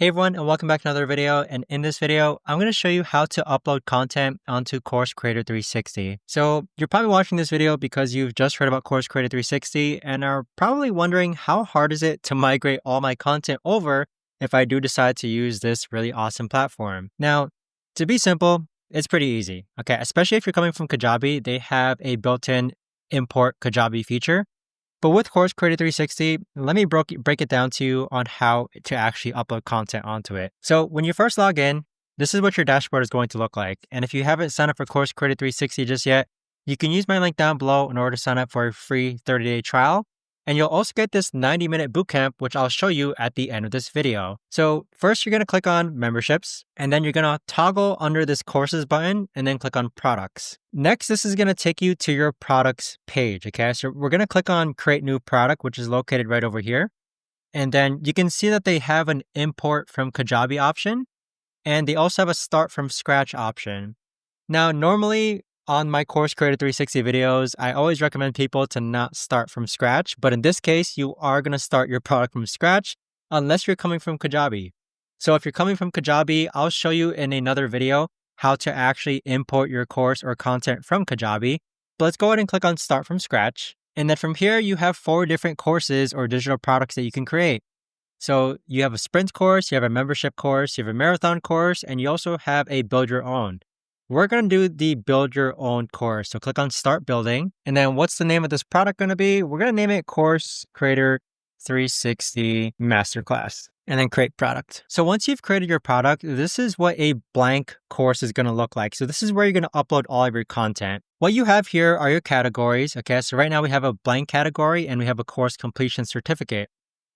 Hey everyone, and welcome back to another video. And in this video, I'm going to show you how to upload content onto Course Creator 360. So you're probably watching this video because you've just heard about Course Creator 360 and are probably wondering how hard is it to migrate all my content over if I do decide to use this really awesome platform. Now, to be simple, it's pretty easy. Okay, especially if you're coming from Kajabi, they have a built-in import Kajabi feature. But with Course Creator 360, let me break it down to you on how to actually upload content onto it. So when you first log in, this is what your dashboard is going to look like. And if you haven't signed up for Course Creator 360 just yet, you can use my link down below in order to sign up for a free 30-day trial. And you'll also get this 90-minute bootcamp, which I'll show you at the end of this video. So first, you're going to click on memberships, and then you're going to toggle under this courses button and then click on products. Next, this is going to take you to your products page. Okay, so we're going to click on create new product, which is located right over here. And then you can see that they have an import from Kajabi option, and they also have a start from scratch option. Now, normally, on my Course Creator 360 videos, I always recommend people to not start from scratch, but in this case, you are going to start your product from scratch unless you're coming from Kajabi. So if you're coming from Kajabi, I'll show you in another video how to actually import your course or content from Kajabi. But let's go ahead and click on start from scratch. And then from here, you have 4 different courses or digital products that you can create. So you have a sprint course, you have a membership course, you have a marathon course, and you also have a build your own. We're going to do the build your own course. So click on start building. And then what's the name of this product going to be? We're going to name it Course Creator 360 Masterclass and then create product. So once you've created your product, this is what a blank course is going to look like. So this is where you're going to upload all of your content. What you have here are your categories. Okay, so right now we have a blank category and we have a course completion certificate.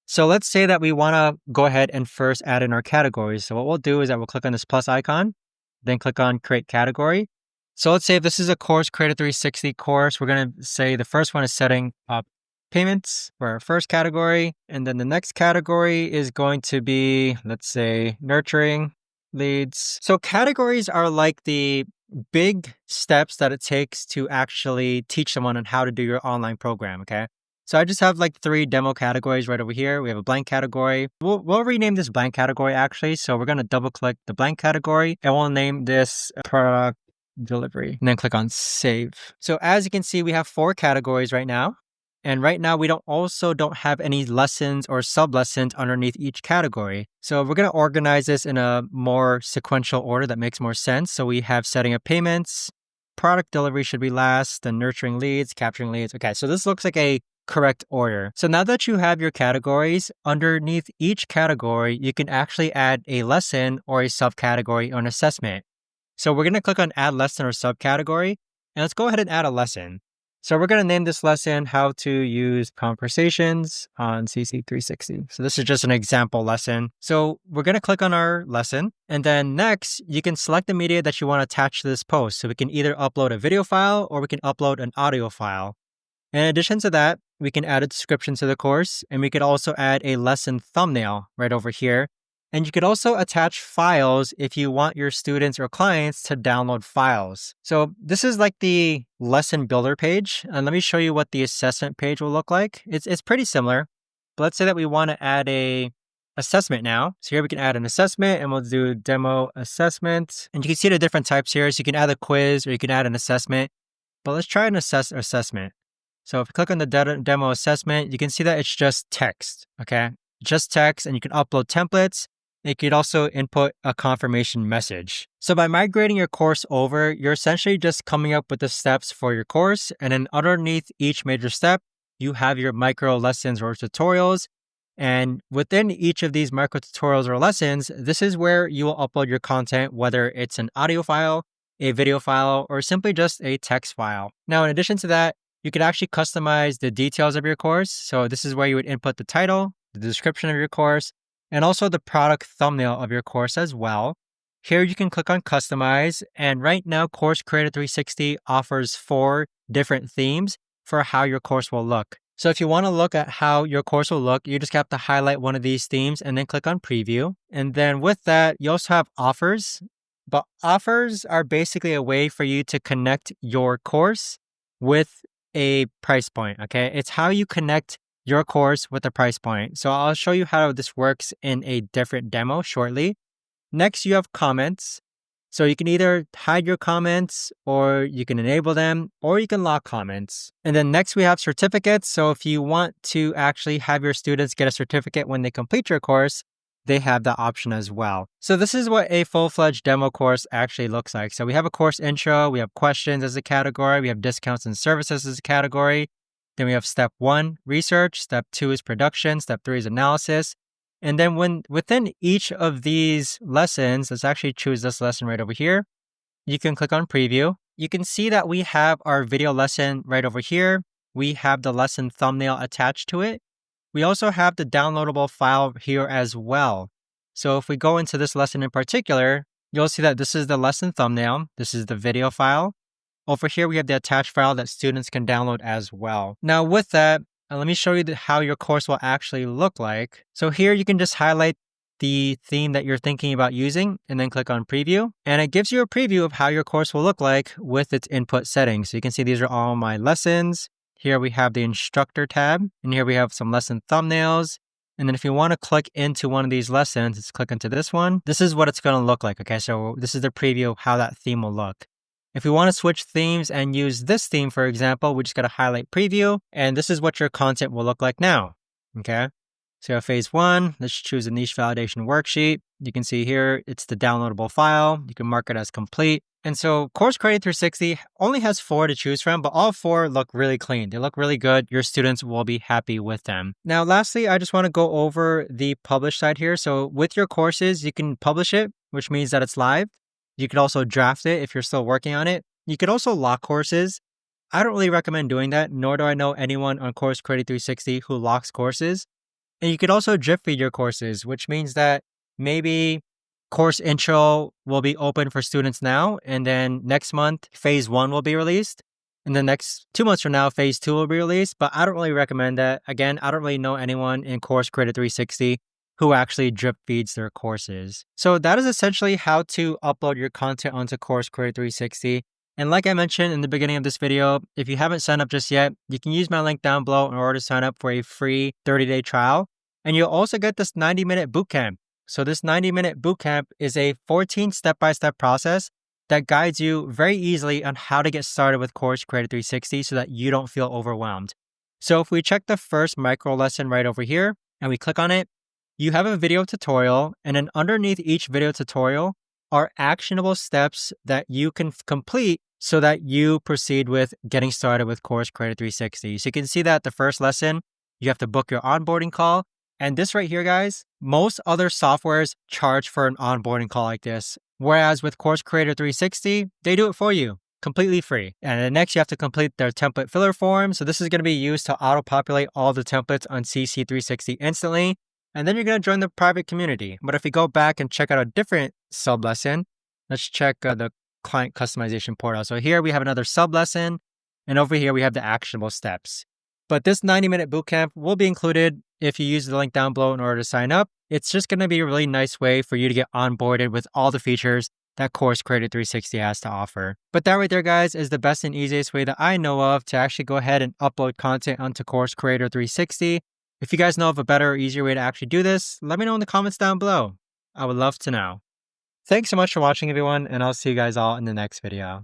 So let's say that we want to go ahead and first add in our categories. So what we'll do is that we'll click on this plus icon, then click on create category. So let's say if this is a Course Creator 360 course, we're going to say the first one is setting up payments for our first category. And then the next category is going to be, let's say, nurturing leads. So categories are like the big steps that it takes to actually teach someone on how to do your online program, okay? So I just have like 3 demo categories right over here. We have a blank category. We'll rename this blank category actually. So we're going to double click the blank category and we'll name this product delivery and then click on save. So as you can see, we have 4 categories right now. And right now we don't have any lessons or sub lessons underneath each category. So we're going to organize this in a more sequential order that makes more sense. So we have setting up payments, product delivery should be last, then nurturing leads, capturing leads. Okay, so this looks like a correct order. So now that you have your categories, underneath each category, you can actually add a lesson or a subcategory or an assessment. So we're going to click on add lesson or subcategory, and let's go ahead and add a lesson. So we're going to name this lesson how to use conversations on CC360. So this is just an example lesson. So we're going to click on our lesson, and then next you can select the media that you want to attach to this post. So we can either upload a video file or we can upload an audio file. In addition to that, we can add a description to the course, and we could also add a lesson thumbnail right over here. And you could also attach files if you want your students or clients to download files. So this is like the lesson builder page. And let me show you what the assessment page will look like. It's pretty similar. But let's say that we want to add a assessment now. So here we can add an assessment and we'll do demo assessment. And you can see the different types here. So you can add a quiz or you can add an assessment. But let's try an assessment. So if you click on the demo assessment, you can see that it's just text, okay? Just text, and you can upload templates. You could also input a confirmation message. So by migrating your course over, you're essentially just coming up with the steps for your course. And then underneath each major step, you have your micro lessons or tutorials. And within each of these micro tutorials or lessons, this is where you will upload your content, whether it's an audio file, a video file, or simply just a text file. Now, in addition to that, you can actually customize the details of your course. So this is where you would input the title, the description of your course, and also the product thumbnail of your course as well. Here you can click on customize. And right now, Course Creator 360 offers 4 different themes for how your course will look. So if you want to look at how your course will look, you just have to highlight one of these themes and then click on preview. And then with that, you also have offers. But offers are basically a way for you to connect your course with a price point, okay? It's how you connect your course with a price point. So I'll show you how this works in a different demo shortly. Next, you have comments. So you can either hide your comments, or you can enable them, or you can lock comments. And then next we have certificates. So if you want to actually have your students get a certificate when they complete your course, they have that option as well. So this is what a full-fledged demo course actually looks like. So we have a course intro, we have questions as a category, we have discounts and services as a category. Then we have step 1, research, step 2 is production, step 3 is analysis. And then within each of these lessons, let's actually choose this lesson right over here. You can click on preview. You can see that we have our video lesson right over here. We have the lesson thumbnail attached to it. We also have the downloadable file here as well. So if we go into this lesson in particular, you'll see that this is the lesson thumbnail. This is the video file. Over here, we have the attached file that students can download as well. Now with that, let me show you how your course will actually look like. So here you can just highlight the theme that you're thinking about using and then click on preview. And it gives you a preview of how your course will look like with its input settings. So you can see these are all my lessons. Here we have the instructor tab, and here we have some lesson thumbnails. And then if you want to click into one of these lessons, let's click into this one. This is what it's going to look like. Okay, so this is the preview of how that theme will look. If we want to switch themes and use this theme, for example, we just got to highlight preview, and this is what your content will look like now. Okay, so you have phase 1. Let's choose a niche validation worksheet. You can see here, it's the downloadable file. You can mark it as complete. And so Course Creator 360 only has 4 to choose from, but all 4 look really clean. They look really good. Your students will be happy with them. Now, lastly, I just want to go over the publish side here. So with your courses, you can publish it, which means that it's live. You could also draft it if you're still working on it. You could also lock courses. I don't really recommend doing that, nor do I know anyone on Course Creator 360 who locks courses. And you could also drip feed your courses, which means that maybe course intro will be open for students now, and then next month, phase 1 will be released. And the next 2 months from now, phase 2 will be released. But I don't really recommend that. Again, I don't really know anyone in Course Creator 360 who actually drip feeds their courses. So that is essentially how to upload your content onto Course Creator 360. And like I mentioned in the beginning of this video, if you haven't signed up just yet, you can use my link down below in order to sign up for a free 30-day trial. And you'll also get this 90-minute bootcamp. So this 90-minute bootcamp is a 14 step-by-step process that guides you very easily on how to get started with Course Creator 360 so that you don't feel overwhelmed. So if we check the first micro lesson right over here and we click on it, you have a video tutorial, and then underneath each video tutorial are actionable steps that you can complete so that you proceed with getting started with Course Creator 360. So you can see that the first lesson, you have to book your onboarding call. And this right here, guys, most other softwares charge for an onboarding call like this. Whereas with Course Creator 360, they do it for you, completely free. And then next, you have to complete their template filler form. So this is going to be used to auto-populate all the templates on CC360 instantly. And then you're going to join the private community. But if we go back and check out a different sub-lesson, let's check the client customization portal. So here we have another sub-lesson, and over here we have the actionable steps. But this 90-minute bootcamp will be included if you use the link down below in order to sign up. It's just going to be a really nice way for you to get onboarded with all the features that Course Creator 360 has to offer. But that right there, guys, is the best and easiest way that I know of to actually go ahead and upload content onto Course Creator 360. If you guys know of a better or easier way to actually do this, let me know in the comments down below. I would love to know. Thanks so much for watching, everyone, and I'll see you guys all in the next video.